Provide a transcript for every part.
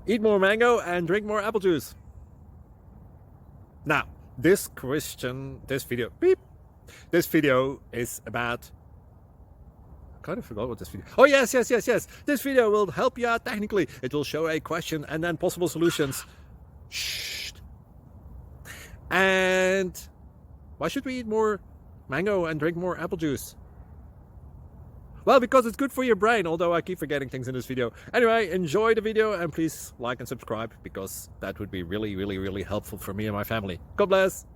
Eat more mango and drink more apple juice. Now, this video is about, I kind of forgot what this video. Oh, yes. This video will help you out technically. It will show a question and then possible solutions. Shh. And why should we eat more mango and drink more apple juice? Well, because it's good for your brain, although I keep forgetting things in this video. Anyway, enjoy the video and please like and subscribe, because that would be really helpful for me and my family. God bless!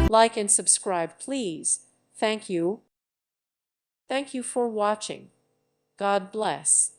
Like and subscribe, please. Thank you. Thank you for watching. God bless.